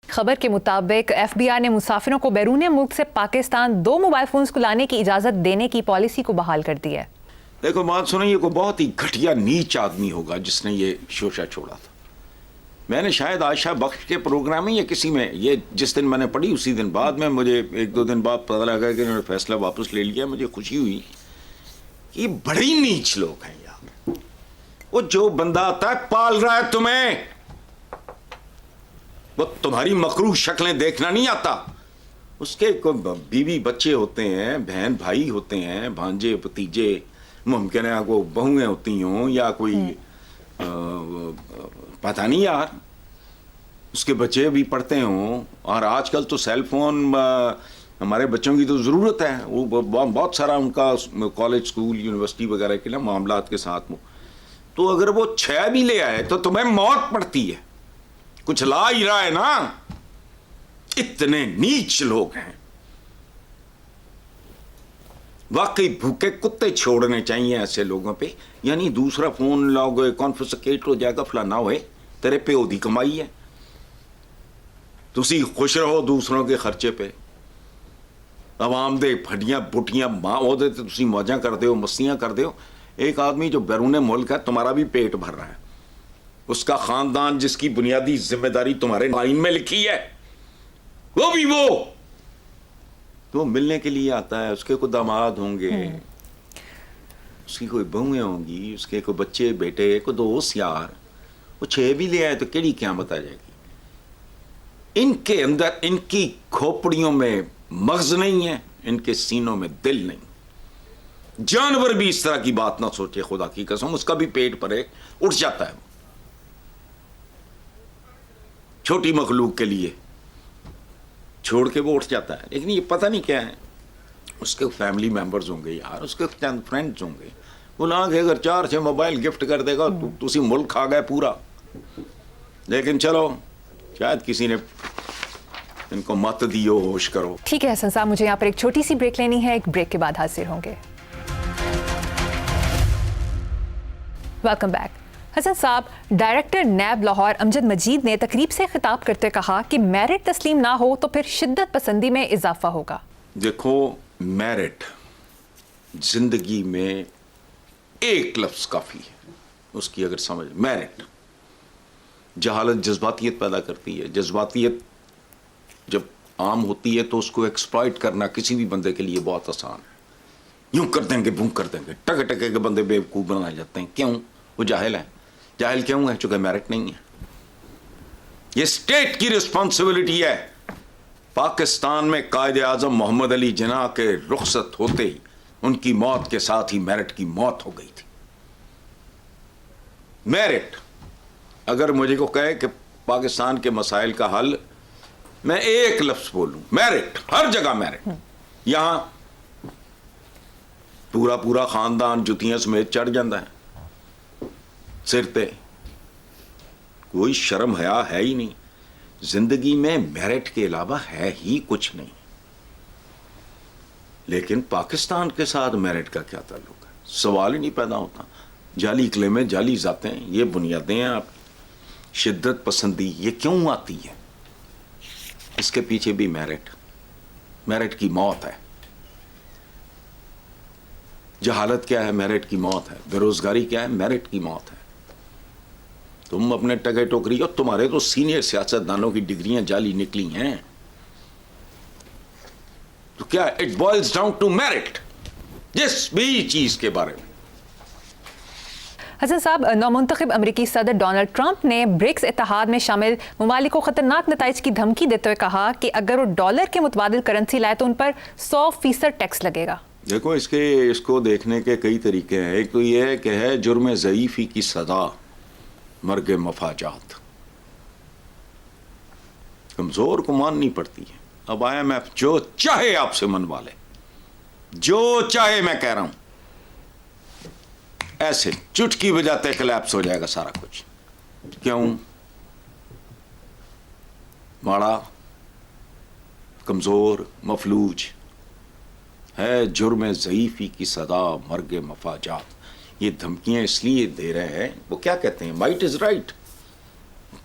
خبر کے مطابق FBI نے مسافروں کو بیرون ملک سے پاکستان 2 موبائل فونز کو لانے کی اجازت دینے کی پالیسی کو بحال کر دی ہے۔ دیکھو بات سنیں، یہ کوئی بہت ہی گھٹیا نیچ آدمی ہوگا جس نے یہ شوشہ چھوڑا تھا۔ میں نے شاید عائشہ بخش کے پروگرام میں یا کسی میں یہ جس دن میں نے پڑھی اسی دن بعد میں مجھے 1-2 دن بعد پتہ لگا کہ انہوں نے فیصلہ واپس لے لیا۔ مجھے خوشی ہوئی کہ یہ بڑے ہی نیچ لوگ ہیں یار۔ وہ جو بندہ آتا ہے پال رہا ہے تمہیں، وہ تمہاری مکروہ شکلیں دیکھنا نہیں آتا۔ اس کے کوئی بیوی بچے ہوتے ہیں، بہن بھائی ہوتے ہیں، بھانجے بھتیجے، ممکن ہے کوئی بہویں ہوتی ہوں یا کوئی پتہ نہیں یار، اس کے بچے بھی پڑھتے ہوں۔ اور آج کل تو سیل فون ہمارے بچوں کی تو ضرورت ہے، وہ بہت سارا ان کا کالج اسکول یونیورسٹی وغیرہ کے معاملات کے ساتھ تو اگر وہ 6 بھی لے آئے تو تمہیں موت پڑتی ہے۔ کچھ لا ہی رہا ہے نا۔ اتنے نیچ لوگ ہیں، واقعی بھوکے کتے چھوڑنے چاہیے ایسے لوگوں پہ۔ یعنی دوسرا فون لاؤ گے کانفسکیٹ ہو جائے گا، فلانا ہوئے، تیرے پیو دی کمائی ہے، تسی خوش رہو دوسروں کے خرچے پہ۔ عوام دے پھڈیاں بٹیاں ماں ہو دے تسی موجاں کر دیو، مستیاں کر دیو۔ ایک آدمی جو بیرون ملک ہے، تمہارا بھی پیٹ بھر رہا ہے، اس کا خاندان جس کی بنیادی ذمہ داری تمہارے آئین میں لکھی ہے، وہ بھی تو ملنے کے لیے آتا ہے۔ اس کے کوئی داماد ہوں گے، اس کی کوئی بہویں ہوں گی، اس کے کوئی بچے بیٹے، کوئی دوست یار، وہ 6 بھی لے آئے تو کیڑی قیامت آ جائے گی۔ ان کے اندر ان کی کھوپڑیوں میں مغز نہیں ہے، ان کے سینوں میں دل نہیں۔ جانور بھی اس طرح کی بات نہ سوچے، خدا کی قسم، اس کا بھی پیٹ بھرے اٹھ جاتا ہے وہ چھوٹی مخلوق کے لیے چھوڑ کے وہ اٹھ جاتا ہے۔ لیکن یہ پتہ نہیں کیا ہے، اس کے فیملی ممبرز ہوں گے یار، اس کے چند فرینڈز ہوں گے، وہ لا کے اگر 4-6 موبائل گفٹ کر دے گا تو اسی ملک کھا گئے پورا۔ لیکن چلو، شاید کسی نے ان کو مت دیو، ہوش کرو۔ ٹھیک ہے حسن صاحب، مجھے یہاں پر ایک چھوٹی سی بریک لینی ہے، ایک بریک کے بعد حاضر ہوں گے۔ Welcome back. حسن صاحب، ڈائریکٹر نیب لاہور امجد مجید نے تقریب سے خطاب کرتے کہا کہ میرٹ تسلیم نہ ہو تو پھر شدت پسندی میں اضافہ ہوگا۔ دیکھو، میرٹ زندگی میں ایک لفظ کافی ہے، اس کی اگر سمجھ، میرٹ۔ جہالت جذباتیت پیدا کرتی ہے، جذباتیت جب عام ہوتی ہے تو اس کو ایکسپلائٹ کرنا کسی بھی بندے کے لیے بہت آسان ہے۔ یوں کر دیں گے، بوں کر دیں گے، ٹکے ٹکے کے بندے بیوقوف بنائے جاتے ہیں۔ کیوں؟ وہ جاہل ہیں۔ جاہل کیوں ہے؟ چونکہ میرٹ نہیں ہے۔ یہ اسٹیٹ کی رسپانسبلٹی ہے۔ پاکستان میں قائد اعظم محمد علی جناح کے رخصت ہوتے ہی ان کی موت کے ساتھ ہی میرٹ کی موت ہو گئی تھی۔ میرٹ اگر مجھے کو کہے کہ پاکستان کے مسائل کا حل، میں ایک لفظ بولوں، میرٹ۔ ہر جگہ میرٹ۔ یہاں پورا خاندان جتیاں سمیت چڑھ جاتا ہے سر تے، کوئی شرم حیا ہے ہی نہیں۔ زندگی میں میرٹ کے علاوہ ہے ہی کچھ نہیں۔ لیکن پاکستان کے ساتھ میرٹ کا کیا تعلق ہے؟ سوال ہی نہیں پیدا ہوتا۔ جعلی کلیمیں، جعلی ذاتیں، یہ بنیادیں ہیں آپ کی۔ شدت پسندی یہ کیوں آتی ہے؟ اس کے پیچھے بھی میرٹ کی موت ہے۔ جہالت کیا ہے؟ میرٹ کی موت ہے۔ بے روزگاری کیا ہے؟ میرٹ کی موت ہے۔ تم اپنے ٹگے ٹوکری، اور تمہارے تو سینئر سیاستدانوں کی ڈگریاں جعلی نکلی ہیں، تو کیا it boils down to merit جس بھی چیز کے بارے میں۔ حسن صاحب، نومنتخب امریکی صدر ڈونلڈ ٹرمپ نے برکس اتحاد میں شامل ممالک کو خطرناک نتائج کی دھمکی دیتے ہوئے کہا کہ اگر وہ ڈالر کے متبادل کرنسی لائے تو ان پر 100% ٹیکس لگے گا۔ دیکھو، اس کو دیکھنے کے کئی طریقے ہیں۔ ایک تو یہ ہے کہ ہے جرم ضعیفی کی سزا مرگ مفاجات، کمزور کو ماننی پڑتی ہے۔ اب IMF جو چاہے آپ سے منوا لے، جو چاہے، میں کہہ رہا ہوں، ایسے چٹکی بجاتے کلیپس ہو جائے گا سارا کچھ۔ کیوں؟ ماڑا، کمزور، مفلوج ہے جرم ضعیفی کی سزا مرگ مفاجات۔ یہ دھمکیاں اس لیے دے رہے ہیں، وہ کیا کہتے ہیں، مائٹ از رائٹ،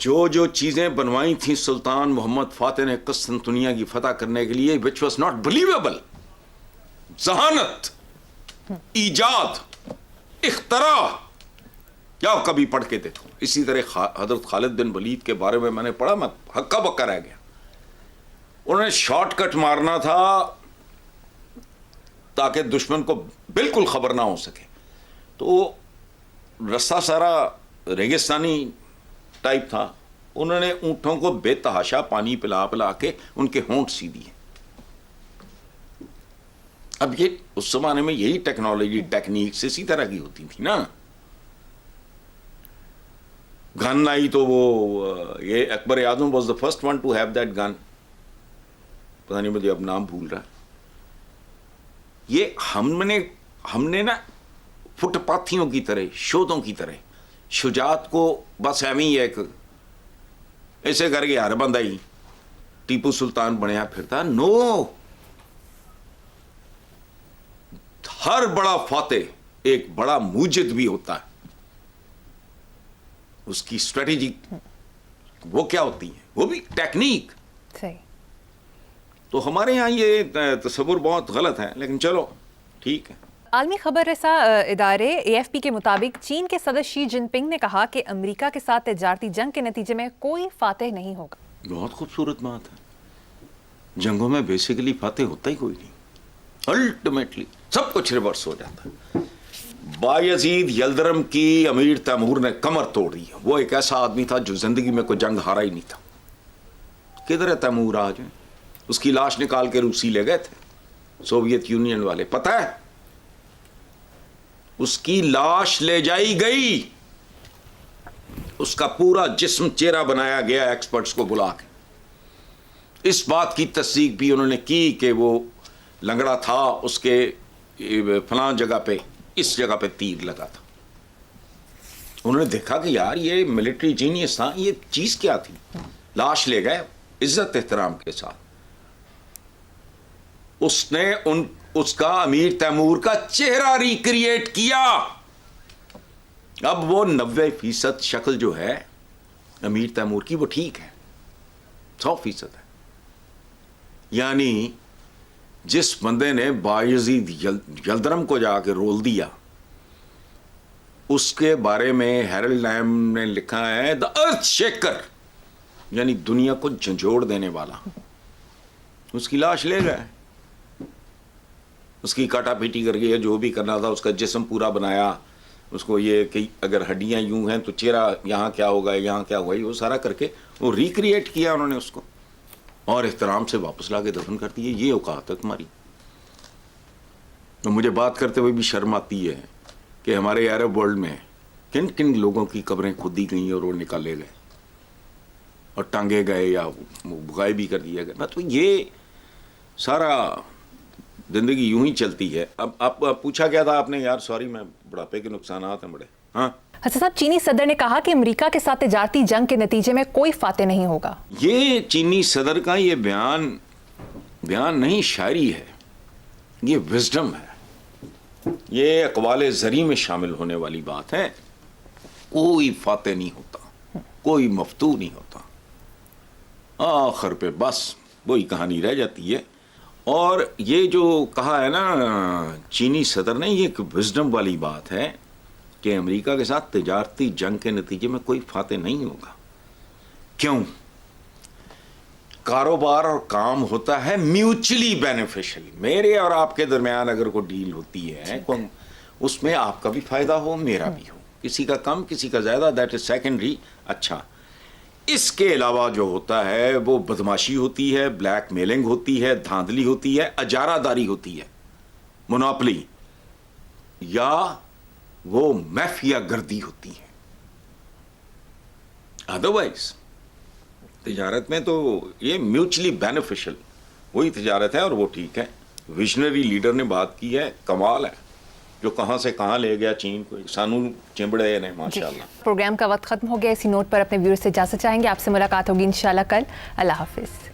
جو چیزیں بنوائی تھیں سلطان محمد فاتح نے قسطنطنیہ کی فتح کرنے کے لیے, which was not believable, ذہانت, ایجاد, اختراع, کیا کبھی پڑھ کے دیکھو. اسی طرح حضرت خالد بن ولید کے بارے میں نے پڑھا, میں ہکا بکا رہ گیا. انہوں نے شارٹ کٹ مارنا تھا تاکہ دشمن کو بالکل خبر نہ ہو سکے, تو رستہ سارا ریگستانی ٹائپ تھا. انہوں نے اونٹوں کو بے تحاشا پانی پلا پلا کے ان کے ہونٹ سی دیے. اب یہ اس زمانے میں یہی ٹیکنالوجی ٹیکنیکس اسی طرح کی ہوتی تھی نا. گن آئی تو وہ یہ Akbar Azam was the first one to have that gun, پتہ نہیں مجھے اب نام بھول رہا. یہ ہم نے نا فٹ پاتھیوں کی طرح, شودوں کی طرح شجاعت کو بس ایویں ہی ایک ایسے کر کے ہر بندہ ہی ٹیپو سلطان بنیا پھرتا. نو, ہر بڑا فاتح ایک بڑا موجد بھی ہوتا ہے. اس کی اسٹریٹجی وہ کیا ہوتی ہے, وہ بھی ٹیکنیک. صحیح. تو ہمارے یہاں یہ تصور بہت غلط ہے, لیکن چلو ٹھیک ہے. عالمی خبر رساں ادارے AFP کے مطابق چین کے صدر شی جن پنگ نے کہا کہ امریکہ کے ساتھ تجارتی جنگ کے نتیجے میں کوئی فاتح نہیں ہوگا. بہت خوبصورت بات ہے. جنگوں میں بیسیکلی فاتح ہوتا ہی کوئی نہیں, الٹیمیٹلی سب کچھ ریورس ہو جاتا ہے. بایزید یلدرم کی امیر تیمور نے کمر توڑ دی. وہ ایک ایسا آدمی تھا جو زندگی میں کوئی جنگ ہارا ہی نہیں تھا. کدھر ہے تیمور آج؟ اس کی لاش نکال کے روسی لے گئے تھے سوویت یونین والے, پتہ ہے اس کی لاش لے جائی گئی, اس کا پورا جسم چہرہ بنایا گیا ایکسپرٹس کو بلا کے. اس بات کی تصدیق بھی انہوں نے کی کہ وہ لنگڑا تھا, اس کے فلاں جگہ پہ اس جگہ پہ تیر لگا تھا. انہوں نے دیکھا کہ یار یہ ملٹری جینیس تھا, یہ چیز کیا تھی. لاش لے گئے عزت احترام کے ساتھ. اس نے اس کا امیر تیمور کا چہرہ ریکریٹ کیا. اب وہ 90% شکل جو ہے امیر تیمور کی وہ ٹھیک ہے, 100% ہے. یعنی جس بندے نے بایزید یلدرم کو جا کے رول دیا, اس کے بارے میں ہیرلڈ لائم نے لکھا ہے دا ارتھ شیکر, یعنی دنیا کو جھنجھوڑ دینے والا. اس کی لاش لے گئے, اس کی کاٹا پیٹی کر کے جو بھی کرنا تھا, اس کا جسم پورا بنایا, اس کو یہ کہ اگر ہڈیاں یوں ہیں تو چہرہ یہاں کیا ہوگا, یہاں کیا ہوگا, وہ سارا کر کے وہ ریکریٹ کیا انہوں نے اس کو, اور احترام سے واپس لا کے دفن کر دیے. یہ اوقات ہے تمہاری. تو مجھے بات کرتے ہوئے بھی شرم آتی ہے کہ ہمارے عرب ورلڈ میں کن کن لوگوں کی قبریں کھودی گئیں اور وہ نکالے گئے اور ٹانگے گئے یا غائب بھی کر دیا گیا. تو یہ سارا زندگی یوں ہی چلتی ہے. اب آپ پوچھا کیا تھا آپ نے یار؟ سوری, میں بڑھاپے کے نقصانات ہیں بڑے. ہاں حسن صاحب, چینی صدر نے کہا کہ امریکہ کے ساتھ تجارتی جنگ کے نتیجے میں کوئی فاتح نہیں ہوگا. یہ چینی صدر کا یہ بیان نہیں, شاعری ہے, یہ وزڈم ہے, یہ اقوال زری میں شامل ہونے والی بات ہے. کوئی فاتح نہیں ہوتا, کوئی مفتوح نہیں ہوتا, آخر پہ بس وہی کہانی رہ جاتی ہے. اور یہ جو کہا ہے نا چینی صدر نے, یہ ایک وزڈم والی بات ہے کہ امریکہ کے ساتھ تجارتی جنگ کے نتیجے میں کوئی فاتح نہیں ہوگا. کیوں؟ کاروبار اور کام ہوتا ہے میوچلی بینیفیشلی. میرے اور آپ کے درمیان اگر کوئی ڈیل ہوتی ہے, اس میں آپ کا بھی فائدہ ہو, میرا بھی ہو, کسی کا کم کسی کا زیادہ, دیٹ از سیکنڈری. اچھا, اس کے علاوہ جو ہوتا ہے وہ بدماشی ہوتی ہے, بلیک میلنگ ہوتی ہے, دھاندلی ہوتی ہے, اجارہ داری ہوتی ہے, مونوپلی, یا وہ میفیا گردی ہوتی ہے. ادروائز تجارت میں تو یہ میوچلی بینیفیشل وہی تجارت ہے, اور وہ ٹھیک ہے. ویژنری لیڈر نے بات کی ہے, کمال ہے, جو کہاں سے کہاں لے گیا چین کو, سانو چمبڑے نے ماشاءاللہ. پروگرام کا وقت ختم ہو گیا. اسی نوٹ پر اپنے ویور سے اجازت چاہیں گے. آپ سے ملاقات ہوگی انشاءاللہ کل. اللہ حافظ.